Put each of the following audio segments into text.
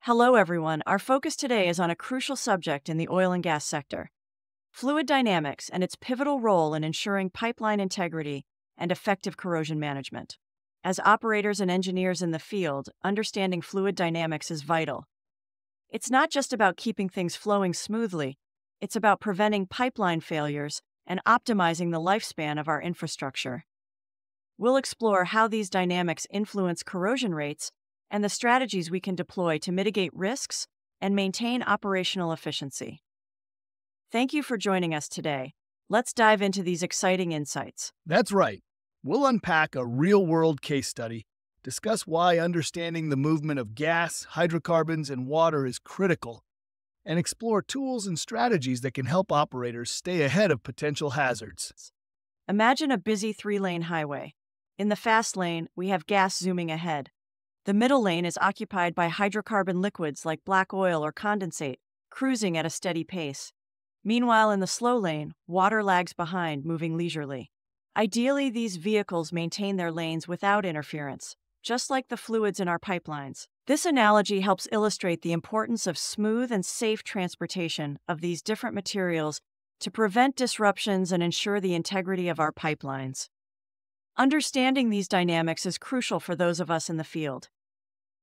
Hello, everyone. Our focus today is on a crucial subject in the oil and gas sector: fluid dynamics and its pivotal role in ensuring pipeline integrity and effective corrosion management. As operators and engineers in the field, understanding fluid dynamics is vital. It's not just about keeping things flowing smoothly, it's about preventing pipeline failures and optimizing the lifespan of our infrastructure. We'll explore how these dynamics influence corrosion rates and the strategies we can deploy to mitigate risks and maintain operational efficiency. Thank you for joining us today. Let's dive into these exciting insights. That's right. We'll unpack a real-world case study, discuss why understanding the movement of gas, hydrocarbons, and water is critical, and explore tools and strategies that can help operators stay ahead of potential hazards. Imagine a busy three-lane highway. In the fast lane, we have gas zooming ahead. The middle lane is occupied by hydrocarbon liquids like black oil or condensate, cruising at a steady pace. Meanwhile, in the slow lane, water lags behind, moving leisurely. Ideally, these vehicles maintain their lanes without interference, just like the fluids in our pipelines. This analogy helps illustrate the importance of smooth and safe transportation of these different materials to prevent disruptions and ensure the integrity of our pipelines. Understanding these dynamics is crucial for those of us in the field.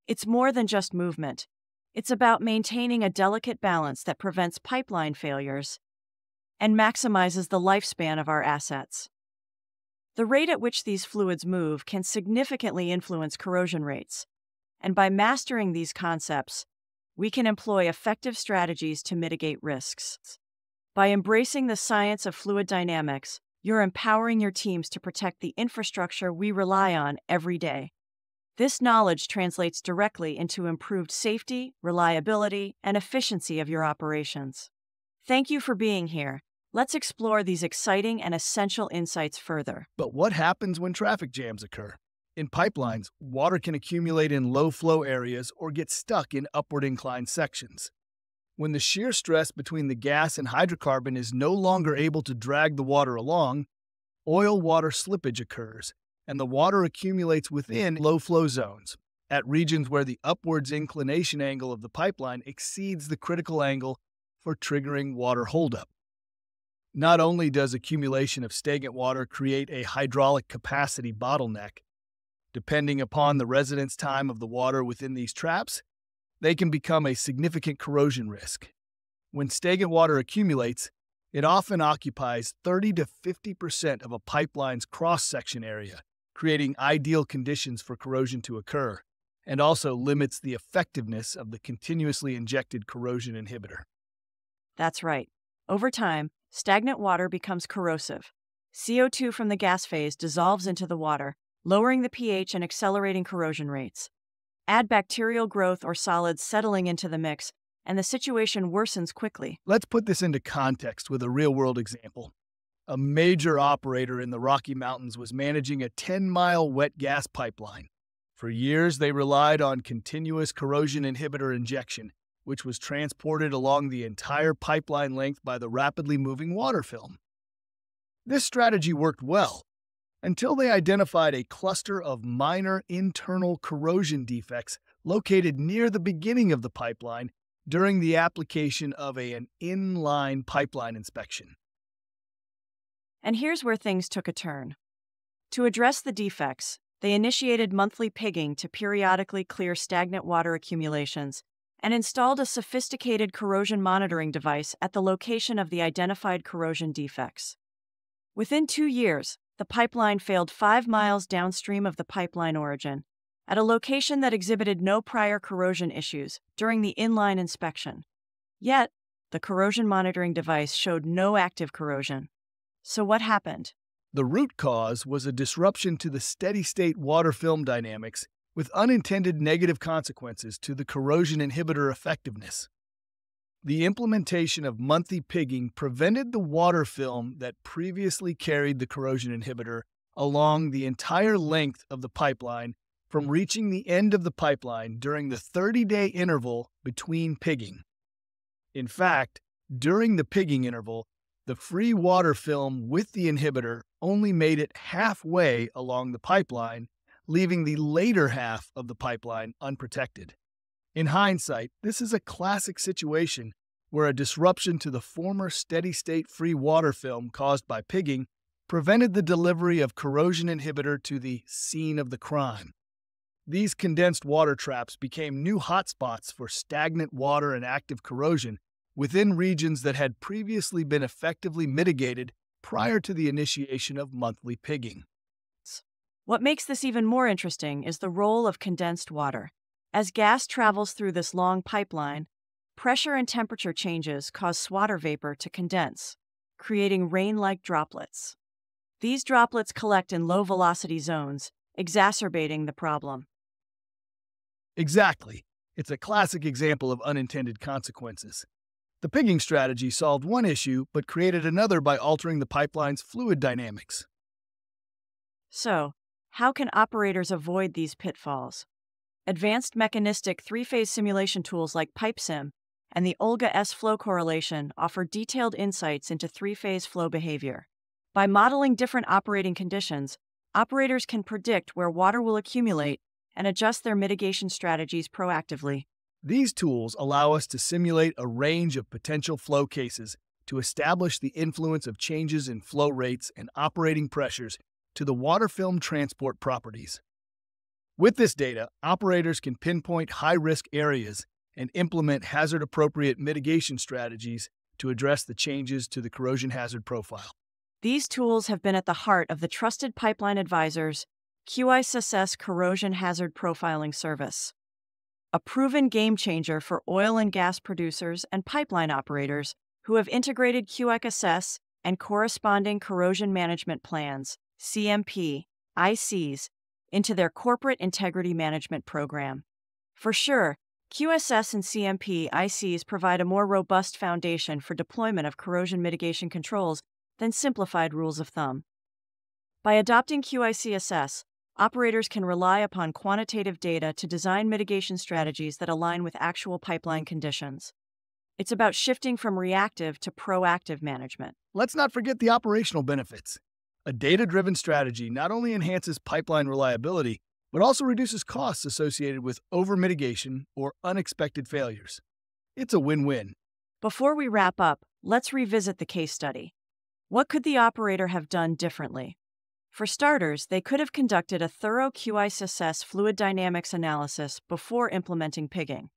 It's more than just movement. It's about maintaining a delicate balance that prevents pipeline failures and maximizes the lifespan of our assets. The rate at which these fluids move can significantly influence corrosion rates, and by mastering these concepts, we can employ effective strategies to mitigate risks. By embracing the science of fluid dynamics, you're empowering your teams to protect the infrastructure we rely on every day. This knowledge translates directly into improved safety, reliability, and efficiency of your operations. Thank you for being here. Let's explore these exciting and essential insights further. But what happens when traffic jams occur? In pipelines, water can accumulate in low-flow areas or get stuck in upward inclined sections. When the shear stress between the gas and hydrocarbon is no longer able to drag the water along, oil-water slippage occurs, and the water accumulates within low-flow zones, at regions where the upwards inclination angle of the pipeline exceeds the critical angle for triggering water holdup. Not only does accumulation of stagnant water create a hydraulic capacity bottleneck, depending upon the residence time of the water within these traps, they can become a significant corrosion risk. When stagnant water accumulates, it often occupies 30 to 50% of a pipeline's cross-section area, creating ideal conditions for corrosion to occur, and also limits the effectiveness of the continuously injected corrosion inhibitor. That's right. Over time, stagnant water becomes corrosive. CO2 from the gas phase dissolves into the water, lowering the pH and accelerating corrosion rates. Add bacterial growth or solids settling into the mix, and the situation worsens quickly. Let's put this into context with a real-world example. A major operator in the Rocky Mountains was managing a 10-mile wet gas pipeline. For years, they relied on continuous corrosion inhibitor injection, which was transported along the entire pipeline length by the rapidly moving water film. This strategy worked well, until they identified a cluster of minor internal corrosion defects located near the beginning of the pipeline during the application of an inline pipeline inspection. And here's where things took a turn. To address the defects, they initiated monthly pigging to periodically clear stagnant water accumulations and installed a sophisticated corrosion monitoring device at the location of the identified corrosion defects. Within 2 years, the pipeline failed 5 miles downstream of the pipeline origin, at a location that exhibited no prior corrosion issues during the inline inspection. Yet, the corrosion monitoring device showed no active corrosion. So what happened? The root cause was a disruption to the steady-state water film dynamics with unintended negative consequences to the corrosion inhibitor effectiveness. The implementation of monthly pigging prevented the water film that previously carried the corrosion inhibitor along the entire length of the pipeline from reaching the end of the pipeline during the 30-day interval between pigging. In fact, during the pigging interval, the free water film with the inhibitor only made it halfway along the pipeline, leaving the later half of the pipeline unprotected. In hindsight, this is a classic situation where a disruption to the former steady-state free water film caused by pigging prevented the delivery of corrosion inhibitor to the scene of the crime. These condensed water traps became new hotspots for stagnant water and active corrosion within regions that had previously been effectively mitigated prior to the initiation of monthly pigging. What makes this even more interesting is the role of condensed water. As gas travels through this long pipeline, pressure and temperature changes cause swatter vapor to condense, creating rain-like droplets. These droplets collect in low-velocity zones, exacerbating the problem. Exactly. It's a classic example of unintended consequences. The pigging strategy solved one issue but created another by altering the pipeline's fluid dynamics. So, how can operators avoid these pitfalls? Advanced mechanistic three-phase simulation tools like PIPESIM and the OLGA-S flow correlation offer detailed insights into three-phase flow behavior. By modeling different operating conditions, operators can predict where water will accumulate and adjust their mitigation strategies proactively. These tools allow us to simulate a range of potential flow cases to establish the influence of changes in flow rates and operating pressures to the water film transport properties. With this data, operators can pinpoint high-risk areas and implement hazard-appropriate mitigation strategies to address the changes to the corrosion hazard profile. These tools have been at the heart of the Trusted Pipeline Advisor's QIC corrosion hazard profiling service. A proven game-changer for oil and gas producers and pipeline operators who have integrated QIC and corresponding corrosion management plans, CMP-ICs, into their corporate integrity management program. For sure, QSS and CMP-ICs provide a more robust foundation for deployment of corrosion mitigation controls than simplified rules of thumb. By adopting QICSS, operators can rely upon quantitative data to design mitigation strategies that align with actual pipeline conditions. It's about shifting from reactive to proactive management. Let's not forget the operational benefits. A data-driven strategy not only enhances pipeline reliability, but also reduces costs associated with over-mitigation or unexpected failures. It's a win-win. Before we wrap up, let's revisit the case study. What could the operator have done differently? For starters, they could have conducted a thorough QIC fluid dynamics analysis before implementing pigging.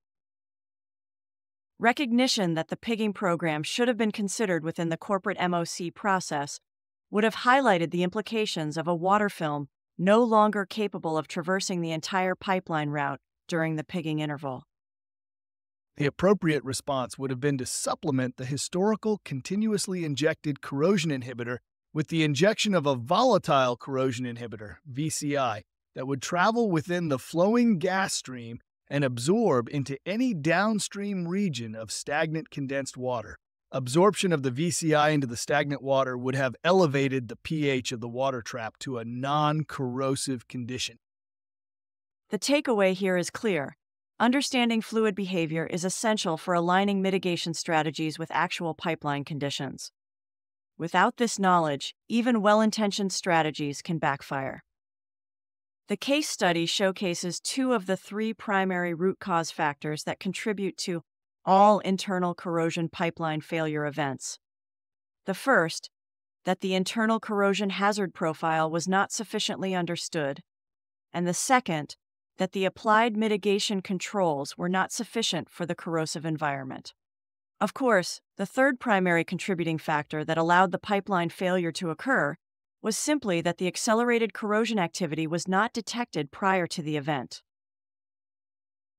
Recognition that the pigging program should have been considered within the corporate MOC process would have highlighted the implications of a water film no longer capable of traversing the entire pipeline route during the pigging interval. The appropriate response would have been to supplement the historical continuously injected corrosion inhibitor with the injection of a volatile corrosion inhibitor, VCI, that would travel within the flowing gas stream and absorb into any downstream region of stagnant condensed water. Absorption of the VCI into the stagnant water would have elevated the pH of the water trap to a non-corrosive condition. The takeaway here is clear. Understanding fluid behavior is essential for aligning mitigation strategies with actual pipeline conditions. Without this knowledge, even well-intentioned strategies can backfire. The case study showcases two of the three primary root cause factors that contribute to all internal corrosion pipeline failure events. The first, that the internal corrosion hazard profile was not sufficiently understood, and the second, that the applied mitigation controls were not sufficient for the corrosive environment. Of course, the third primary contributing factor that allowed the pipeline failure to occur was simply that the accelerated corrosion activity was not detected prior to the event.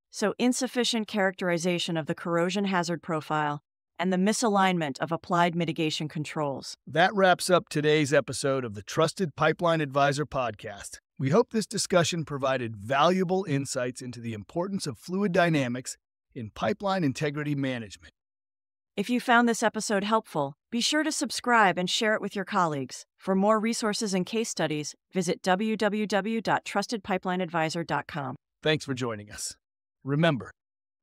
So, insufficient characterization of the corrosion hazard profile and the misalignment of applied mitigation controls. That wraps up today's episode of the Trusted Pipeline Advisor podcast. We hope this discussion provided valuable insights into the importance of fluid dynamics in pipeline integrity management. If you found this episode helpful, be sure to subscribe and share it with your colleagues. For more resources and case studies, visit www.trustedpipelineadvisor.com. Thanks for joining us. Remember,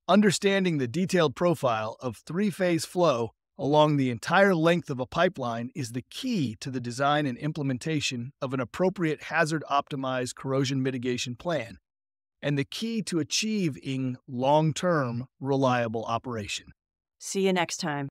understanding the detailed profile of three-phase flow along the entire length of a pipeline is the key to the design and implementation of an appropriate hazard-optimized corrosion mitigation plan. and the key to achieving long-term reliable operation. See you next time.